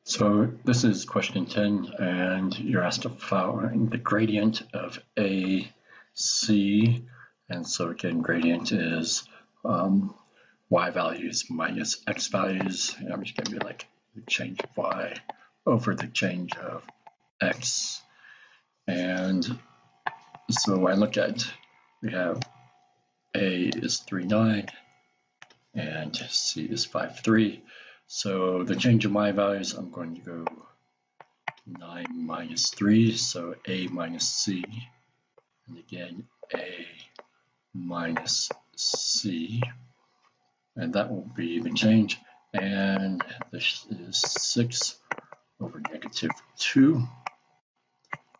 So this is question 10, and you're asked to find the gradient of AC. And so again, gradient is y values minus x values. And I'm just going to be like the change of y over the change of x. And so I look at, we have A is 3,9 and C is 5,3. So the change of y values, I'm going to go 9 minus 3, so A minus C, and again A minus C, and that will be the change. And this is 6 over negative 2,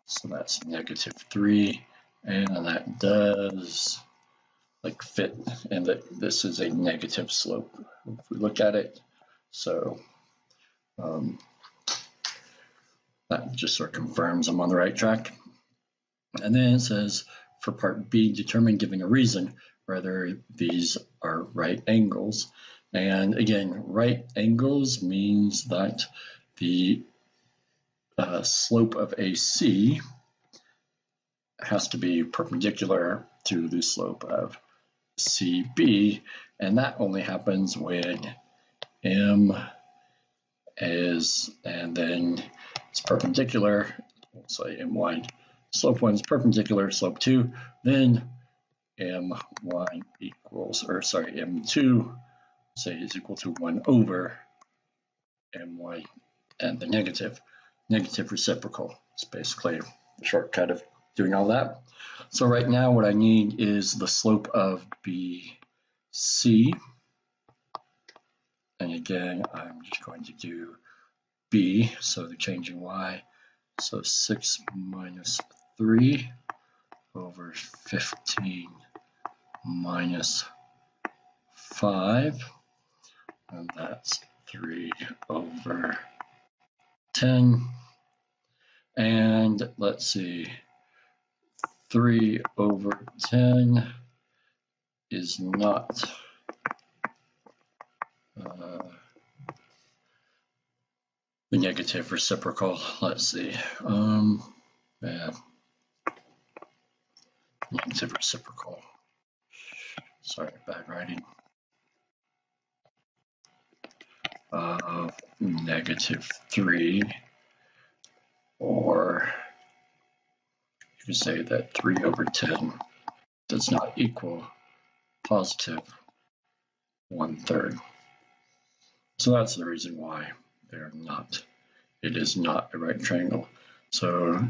so that's negative 3, and that does like fit, and that this is a negative slope if we look at it. So that just sort of confirms I'm on the right track. And then it says for part B, determine giving a reason whether these are right angles. And again, right angles means that the slope of AC has to be perpendicular to the slope of CB, and that only happens when M is, and then it's perpendicular, we'll say M1, slope 1 is perpendicular, slope 2, then M1 equals, or sorry, M2, say is equal to 1 over M1, and the negative reciprocal. It's basically a shortcut of doing all that. So right now what I need is the slope of BC. And again, I'm just going to do B, so the change in y. So 6 minus 3 over 15 minus 5, and that's 3 over 10. And let's see, 3 over 10 is not the negative reciprocal. Let's see. Yeah. Negative reciprocal. Sorry, bad writing. Negative 3, or you can say that 3 over 10 does not equal positive 1/3. So that's the reason why they're not. It is not a right triangle. So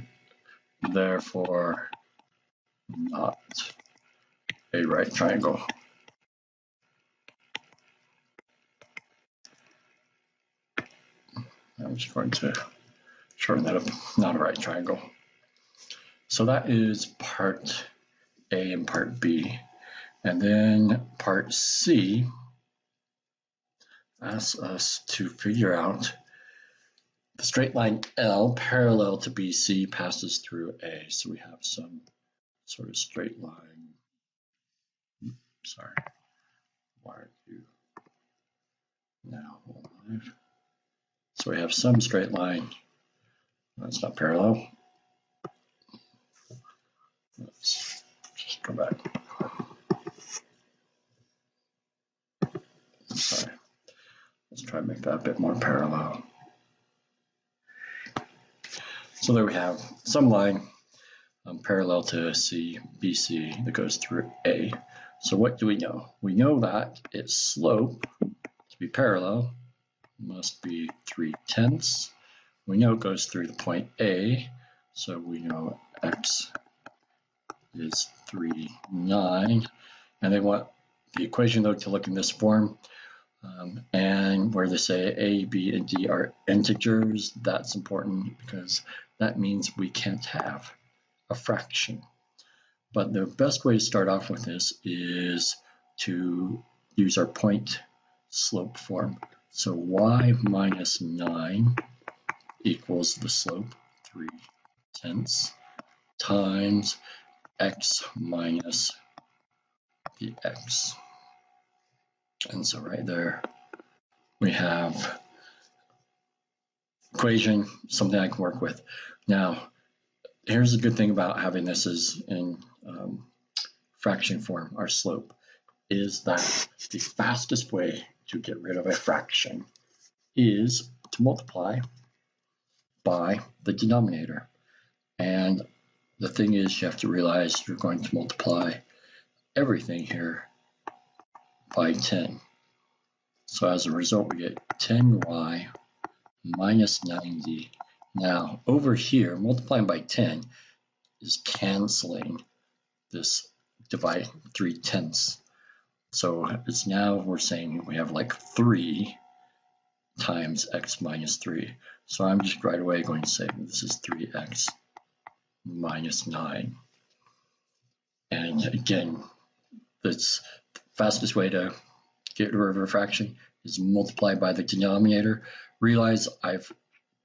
therefore, not a right triangle. I'm just going to shorten that up, not a right triangle. So that is part A and part B. And then part C asks us to figure out the straight line L parallel to BC passes through A. So we have some sort of straight line. Sorry, why are you now alive? So we have some straight line. That's not parallel. Let's just go back. Sorry. Let's try to make that a bit more parallel. So there we have some line parallel to BC that goes through A. So what do we know? We know that its slope, to be parallel, must be 3/10. We know it goes through the point A, so we know x is 3,9. And they want the equation, though, to look in this form. And where they say A, B, and D are integers, that's important because that means we can't have a fraction. But the best way to start off with this is to use our point slope form. So y minus 9 equals the slope, 3/10, times x minus the x. And so right there we have equation, something I can work with. Now, here's a good thing about having this as in fraction form, our slope, is that the fastest way to get rid of a fraction is to multiply by the denominator. And the thing is, you have to realize you're going to multiply everything here by 10. So as a result, we get 10y minus 90. Now, over here, multiplying by 10 is canceling this divide 3/10. So it's now we're saying we have like 3 times x minus 3. So I'm just right away going to say this is 3x minus 9. And again, that's the fastest way to get rid of a fraction is multiply by the denominator. Realize I've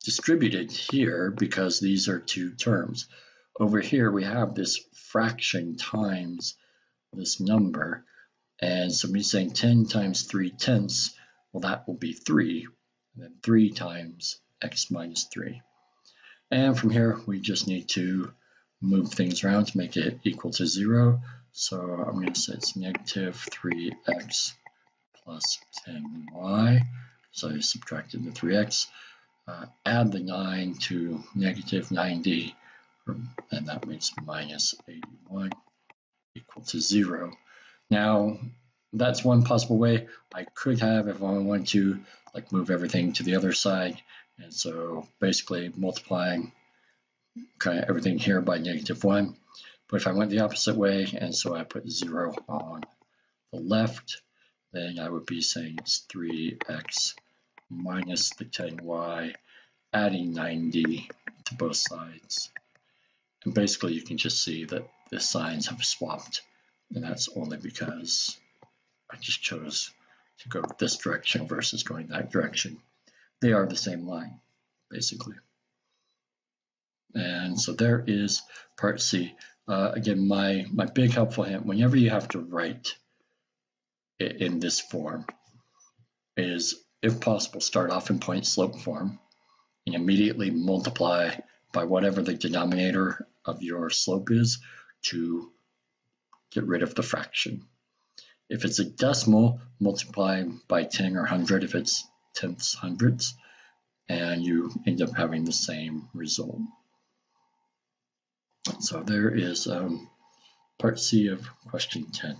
distributed here because these are two terms. Over here we have this fraction times this number, and so me saying 10 times 3/10, well, that will be 3, and then 3 times x minus 3. And from here we just need to move things around to make it equal to 0. So I'm going to say it's negative 3x plus 10y. So I subtracted the 3x. Add the 9 to negative 90, and that makes minus 81 equal to 0. Now, that's one possible way. I could have, if I wanted to, like move everything to the other side, and so basically multiplying kind of everything here by negative 1. But if I went the opposite way, and so I put 0 on the left, then I would be saying it's 3x minus the 10y, adding 90 to both sides. And basically you can just see that the signs have swapped, and that's only because I just chose to go this direction versus going that direction. They are the same line, basically. And so there is part C. Again, my big helpful hint, whenever you have to write it in this form, is, if possible, start off in point slope form and immediately multiply by whatever the denominator of your slope is to get rid of the fraction. If it's a decimal, multiply by 10 or 100 if it's tenths, hundredths, and you end up having the same result. So there is part C of question 10.